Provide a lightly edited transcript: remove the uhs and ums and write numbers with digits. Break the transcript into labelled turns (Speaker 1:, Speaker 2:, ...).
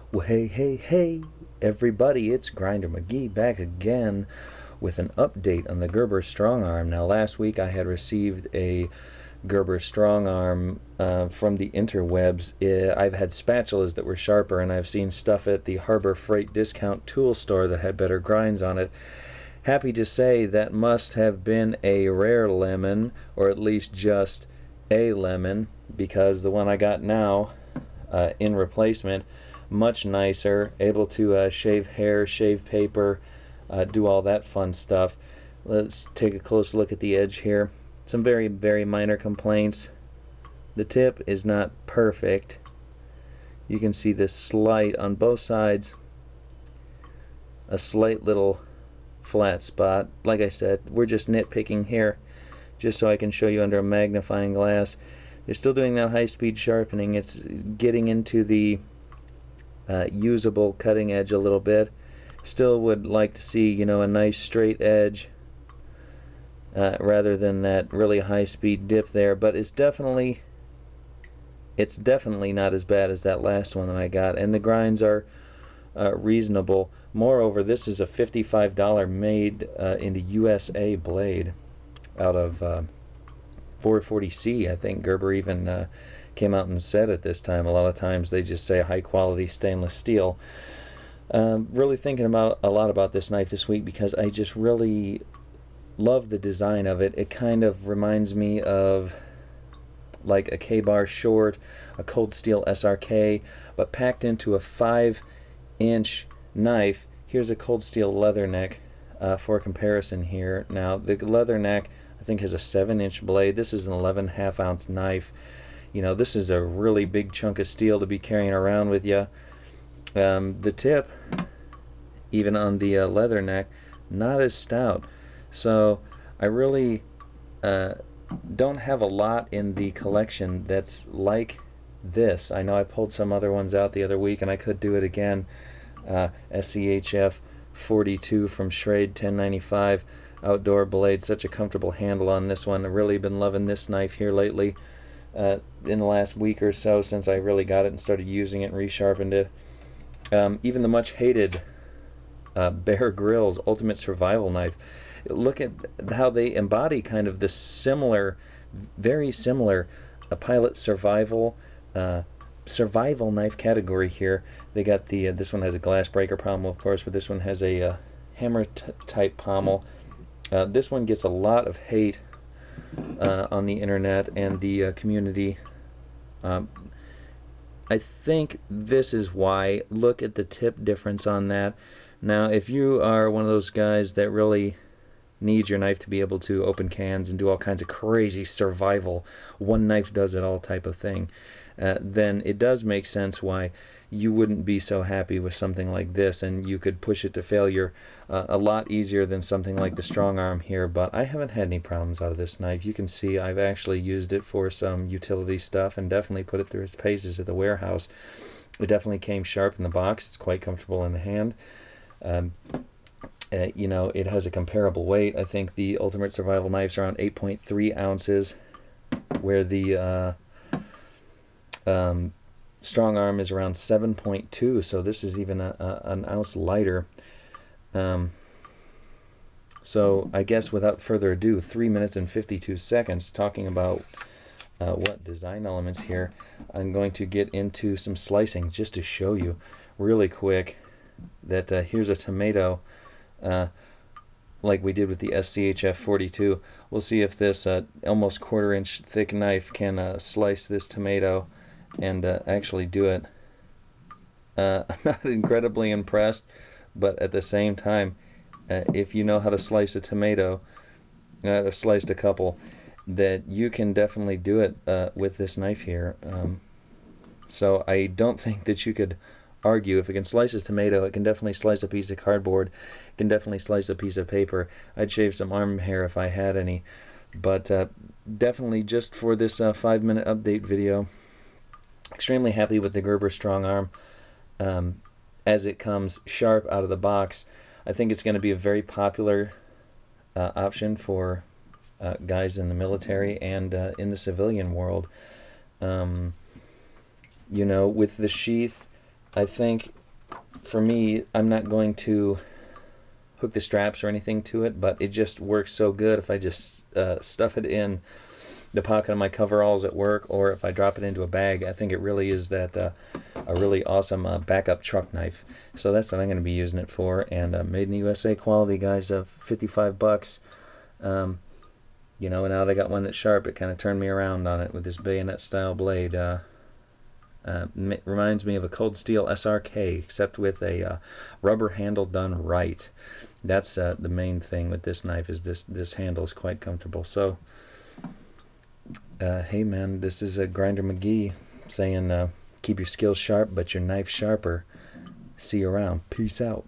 Speaker 1: Well, hey, everybody, it's Grinder McGee back again with an update on the Gerber Strongarm. Now, last week I had received a Gerber Strongarm from the interwebs. I've had spatulas that were sharper, and I've seen stuff at the Harbor Freight discount tool store that had better grinds on it. Happy to say that must have been a rare lemon, or at least just a lemon, because the one I got now in replacement, much nicer, able to shave hair, shave paper, do all that fun stuff. Let's take a close look at the edge here. Some very minor complaints. The tip is not perfect. You can see this slight on both sides, a slight little flat spot. Like I said, we're just nitpicking here just so I can show you under a magnifying glass. They're still doing that high-speed sharpening. It's getting into the usable cutting edge a little bit. Still would like to see, you know, a nice straight edge rather than that really high-speed dip there. But it's definitely not as bad as that last one that I got, and the grinds are reasonable. Moreover, this is a $55 made in the USA blade out of 440C. I think Gerber even came out and said it this time. A lot of times they just say high quality stainless steel. Really thinking about a lot about this knife this week because I just really love the design of it. It kind of reminds me of like a K-bar short, a cold steel SRK, but packed into a 5-inch knife. Here's a cold steel leather neck for comparison here. Now the leather neck I think has a 7-inch blade. This is an 11.5 ounce knife. You know, this is a really big chunk of steel to be carrying around with you. The tip, even on the leather neck, not as stout. So I really don't have a lot in the collection that's like this. I know I pulled some other ones out the other week, and I could do it again. SCHF 42 from Schrade 1095 outdoor blade. Such a comfortable handle on this one. I've really been loving this knife here lately. In the last week or so since I really got it and started using it and resharpened it. Even the much hated Bear Grylls Ultimate Survival Knife. Look at how they embody kind of this similar, very similar pilot survival knife category here. They got the this one has a glass breaker pommel, of course, but this one has a hammer type pommel. This one gets a lot of hate on the internet and the community. I think this is why. Look at the tip difference on that. Now, if you are one of those guys that really needs your knife to be able to open cans and do all kinds of crazy survival, one knife does it all type of thing, then it does make sense why you wouldn't be so happy with something like this, and you could push it to failure a lot easier than something like the Strongarm here. But I haven't had any problems out of this knife. You can see I've actually used it for some utility stuff and definitely put it through its paces at the warehouse. It definitely came sharp in the box. It's quite comfortable in the hand. You know, it has a comparable weight. I think the Ultimate Survival knives are around 8.3 ounces, where the Strongarm is around 7.2, so this is even an ounce lighter. So I guess without further ado, 3 minutes and 52 seconds talking about what design elements here. I'm going to get into some slicing just to show you really quick that here's a tomato like we did with the SCHF 42. We'll see if this almost 1/4 inch thick knife can slice this tomato and actually do it. I'm not incredibly impressed, but at the same time, if you know how to slice a tomato, I've sliced a couple, that you can definitely do it with this knife here. So I don't think that you could argue. If it can slice a tomato, it can definitely slice a piece of cardboard, it can definitely slice a piece of paper. I'd shave some arm hair if I had any, but definitely just for this 5-minute update video, extremely happy with the Gerber Strongarm as it comes sharp out of the box. I think it's going to be a very popular option for guys in the military and in the civilian world. You know, with the sheath, I think for me, I'm not going to hook the straps or anything to it, but it just works so good if I just stuff it in the pocket of my coveralls at work, or if I drop it into a bag. I think it really is that a really awesome backup truck knife. So that's what I'm going to be using it for. And made in the USA quality, guys. 55 bucks. You know, now that I got one that's sharp, it kind of turned me around on it with this bayonet style blade. Reminds me of a Cold Steel SRK, except with a rubber handle done right. That's the main thing with this knife, is this handle is quite comfortable. So hey man, this is a Grinder McGee saying keep your skills sharp but your knife sharper. See you around. Peace out.